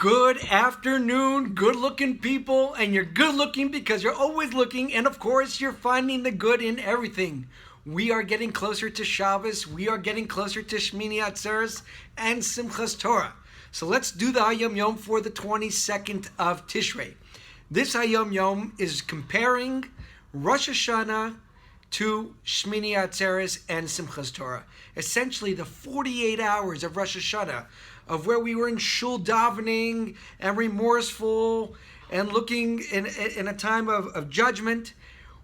Good afternoon, good-looking people, and you're good-looking because you're always looking, and of course, you're finding the good in everything. We are getting closer to Shabbos, we are getting closer to Shemini Atzeret and Simchas Torah. So let's do the Hayom for the 22nd of Tishrei. This Hayom is comparing Rosh Hashanah to Shemini Atzeret and Simchas Torah. Essentially, the 48 hours of Rosh Hashanah, of where we were in shul davening and remorseful and looking in a time of judgment,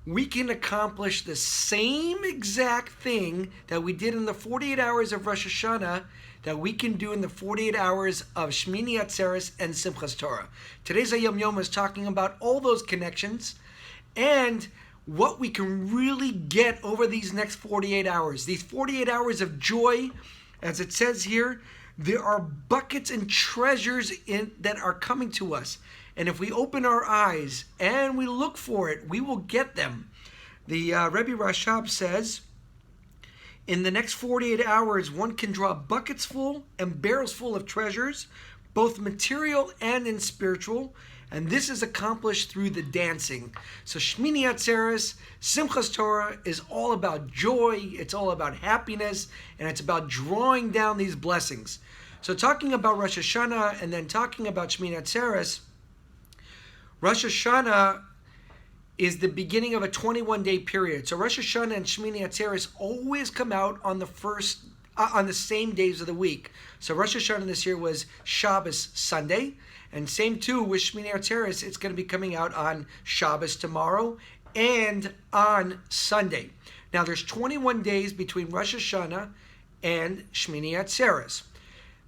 we can accomplish the same exact thing that we did in the 48 hours of Rosh Hashanah that we can do in the 48 hours of Shemini Atzeret and Simchas Torah. Today's Hayom is talking about all those connections and what we can really get over these next 48 hours. These 48 hours of joy, as it says here, there are buckets and treasures that are coming to us. And if we open our eyes and we look for it, we will get them. The Rebbe Rashab says, in the next 48 hours, one can draw buckets full and barrels full of treasures, both material and in spiritual. And this is accomplished through the dancing. So Shemini Atzeret, Simchas Torah is all about joy, it's all about happiness, and it's about drawing down these blessings. So talking about Rosh Hashanah and then talking about Shemini Atzeret, Rosh Hashanah is the beginning of a 21-day period. So Rosh Hashanah and Shemini Atzeret always come out on the same days of the week. So Rosh Hashanah this year was Shabbos Sunday, and same too with Shemini Atzeret, it's going to be coming out on Shabbos tomorrow and on Sunday. Now there's 21 days between Rosh Hashanah and Shemini Atzeret.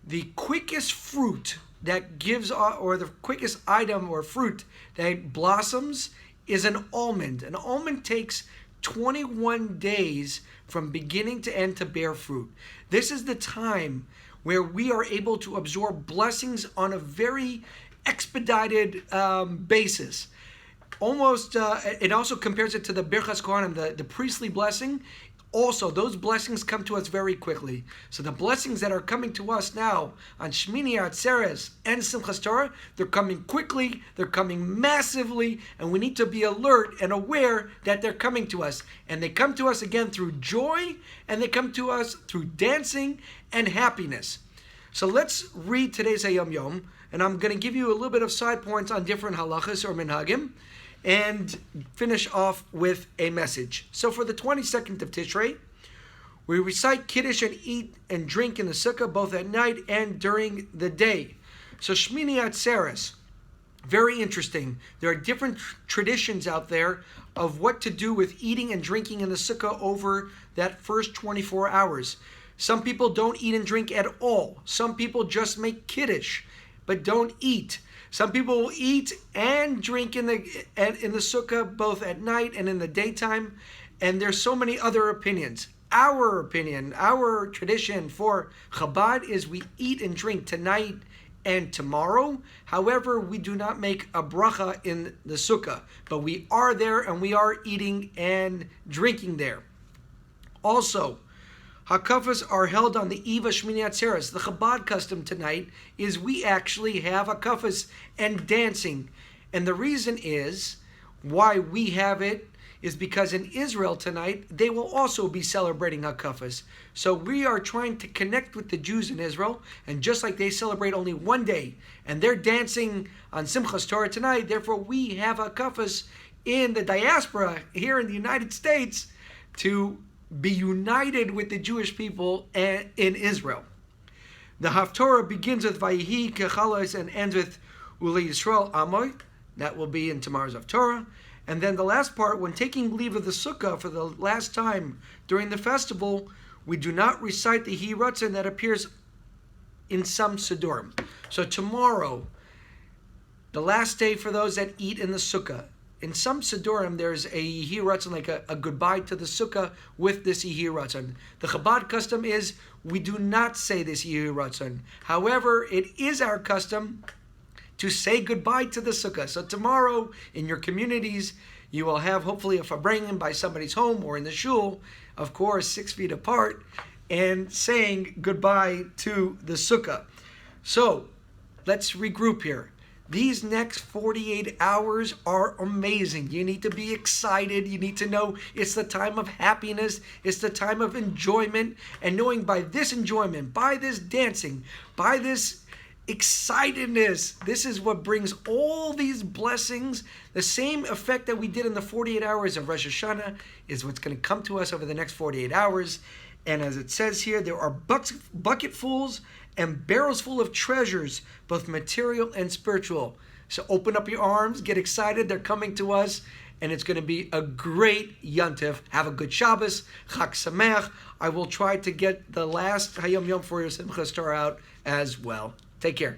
The quickest fruit that gives, or the quickest item or fruit that blossoms is an almond. An almond takes 21 days from beginning to end to bear fruit. This is the time where we are able to absorb blessings on a very expedited basis. Almost, it also compares it to the Birchas Kohanim, the priestly blessing. Also, those blessings come to us very quickly. So the blessings that are coming to us now on Shemini Atzeret and Simchas Torah, they're coming quickly, they're coming massively, and we need to be alert and aware that they're coming to us. And they come to us again through joy, and they come to us through dancing and happiness. So let's read today's Hayom, and I'm going to give you a little bit of side points on different halachas or minhagim, and finish off with a message. So for the 22nd of Tishrei, we recite Kiddush and eat and drink in the Sukkah both at night and during the day. So Shemini Atzeret, very interesting. There are different traditions out there of what to do with eating and drinking in the Sukkah over that first 24 hours. Some people don't eat and drink at all. Some people just make Kiddush, but don't eat. Some people will eat and drink in the Sukkah both at night and in the daytime, and there's so many other opinions. Our opinion, our tradition for Chabad is we eat and drink tonight and tomorrow. However, we do not make a bracha in the Sukkah, but we are there and we are eating and drinking there. Also, Hakafas are held on the eve of Shemini Atzeret. The Chabad custom tonight is we actually have Hakafas and dancing. And the reason is why we have it is because in Israel tonight, they will also be celebrating Hakafas. So we are trying to connect with the Jews in Israel. And just like they celebrate only one day, and they're dancing on Simchas Torah tonight, therefore we have Hakafas in the diaspora here in the United States to be united with the Jewish people in Israel. The Haftorah begins with Vayihi Kechalos and ends with Uli Yisrael Amoy. That will be in tomorrow's Haftorah. And then the last part, when taking leave of the Sukkah for the last time during the festival, we do not recite the Hi Ratzon that appears in some Sidurim. So tomorrow, the last day for those that eat in the Sukkah, in some Sidurim, there's a Yehi Ratzon, like a goodbye to the Sukkah with this Yehi Ratzon. The Chabad custom is we do not say this Yehi Ratzon. However, it is our custom to say goodbye to the Sukkah. So tomorrow, in your communities, you will have hopefully a farbrengen by somebody's home or in the shul, of course, 6 feet apart, and saying goodbye to the Sukkah. So let's regroup here. These next 48 hours are amazing. You need to be excited. You need to know it's the time of happiness. It's the time of enjoyment. And knowing by this enjoyment, by this dancing, by this excitedness, this is what brings all these blessings. The same effect that we did in the 48 hours of Rosh Hashanah is what's going to come to us over the next 48 hours. And as it says here, there are bucketfuls and barrels full of treasures, both material and spiritual. So open up your arms, get excited. They're coming to us, and it's going to be a great Yontif. Have a good Shabbos, Chag Sameach. I will try to get the last Hayom Yom for your Simcha Star out as well. Take care.